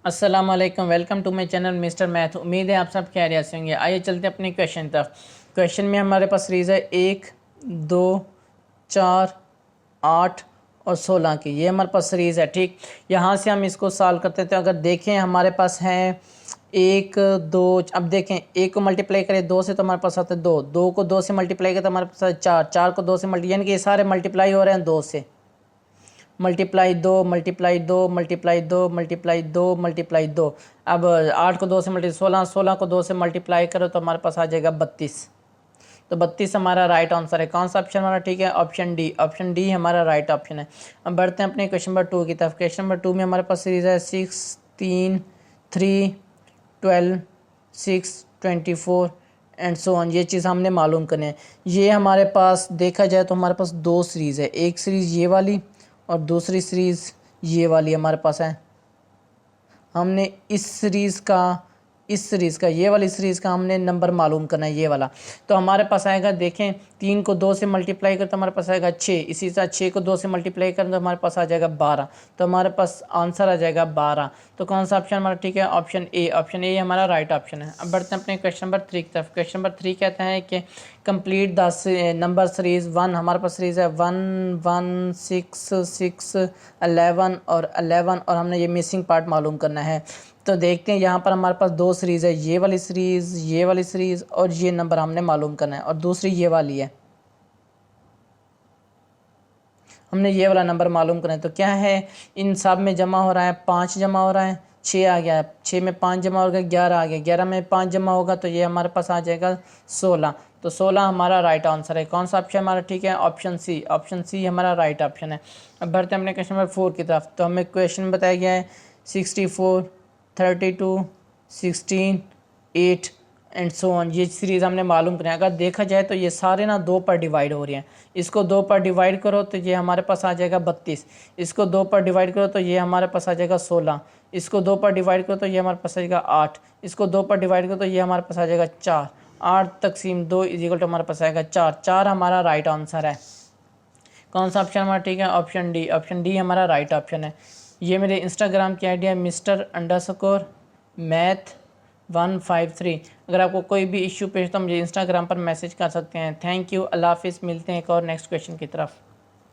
अस्सलाम वालेकुम, welcome to my channel Mister Math. उम्मीद है आप सब खैरियत से होंगे। आइए चलते हैं अपने क्वेश्चन तरफ। क्वेश्चन में हमारे पास सीरीज़ है 1, 2, 4, 8 और 16 की। ये हमारे पास सीरीज़ है, ठीक। यहाँ से हम इसको सॉल्व करते थे। अगर देखें हमारे पास है 1, 2, अब देखें 1 को मल्टीप्लाई करें 2 से तो हमारे पास आता है 2, 2 को 2 से मल्टीप्लाई करें तो हमारे पास 4, 4 को 2 से यानी कि ये सारे मल्टीप्लाई हो रहे हैं 2 से। Multiply 2, multiply 2, multiply 2, multiply 2, multiply 2। अब 8 को 2 से मल्टी 16, 16 को 2 से मल्टीप्लाई करो तो हमारे पास आ जाएगा 32। तो 32 हमारा राइट आंसर है। कौन सा ऑप्शन हमारा ठीक है? Option D. ऑप्शन डी हमारा राइट ऑप्शन है। अब बढ़ते हैं अपने क्वेश्चन नंबर 2 की तरफ। क्वेश्चन नंबर 2 में हमारे पास सीरीज है 6, 3, 3, 12, 6, 24 एंड सो ऑन। ये चीज़ हमने मालूम करनी है। ये हमारे पास देखा जाए तो हमारे पास दो सीरीज़ है, एक सीरीज़ ये वाली और दूसरी सीरीज़ ये वाली हमारे पास है। हमने इस सीरीज़ का ये वाली सीरीज़ का हमने नंबर मालूम करना है, ये वाला। तो हमारे पास आएगा, देखें 3 को 2 से मल्टीप्लाई करें तो हमारे पास आएगा 6। इसी तरह 6 को 2 से मल्टीप्लाई करें तो हमारे पास आ जाएगा 12। तो हमारे पास आंसर आ जाएगा 12। तो कौन सा ऑप्शन हमारा ठीक है? Option A. ऑप्शन ए हमारा राइट ऑप्शन है। अब बढ़ते हैं अपने क्वेश्चन नंबर 3 की तरफ। क्वेश्चन नंबर 3 कहता है कि कंप्लीट द नंबर सीरीज़ 1। हमारे पास सीरीज़ है 1, 1, 6, 6, 11 और 11 और हमने ये मिसिंग पार्ट मालूम करना है। तो देखते हैं यहाँ पर हमारे पास दो सीरीज़ है, ये वाली सीरीज़ और ये नंबर हमने मालूम करना है और दूसरी ये वाली है, हमने ये वाला नंबर मालूम करना है। तो क्या है, इन सब में जमा हो रहा है 5 जमा हो रहा है, 6 आ गया, 6 में 5 जमा हो गया 11 आ गया, 11 में 5 जमा होगा तो ये हमारे पास आ जाएगा 16। तो 16 हमारा राइट आंसर है। कौन सा ऑप्शन हमारा ठीक है? Option C. ऑप्शन सी हमारा राइट ऑप्शन है। अब बढ़ते हैं अपने क्वेश्चन नंबर 4 की तरफ। तो हमें क्वेश्चन बताया गया है 64, 32, 16, 8 एंड सो ऑन। ये सीरीज़ हमने मालूम करें। अगर देखा जाए तो ये सारे ना 2 पर डिवाइड हो रही हैं। इसको 2 पर डिवाइड करो तो ये हमारे पास आ जाएगा 32। इसको 2 पर डिवाइड करो तो ये हमारे पास आ जाएगा 16। इसको 2 पर डिवाइड करो तो ये हमारे पास आ जाएगा 8। इसको 2 पर डिवाइड करो तो ये हमारे पास आ जाएगा 4। 8 तकसीम 2 इजिकल टू हमारे पास आएगा 4। 4 हमारा राइट आंसर है। कौन सा ऑप्शन हमारा ठीक है? Option D. ऑप्शन डी हमारा राइट ऑप्शन है। ये मेरे इंस्टाग्राम की आईडी है Mr_Math153। अगर आपको कोई भी इश्यू पेश तो मुझे इंस्टाग्राम पर मैसेज कर सकते हैं। थैंक यू, अल्लाह हाफिज़। मिलते हैं एक और नेक्स्ट क्वेश्चन की तरफ।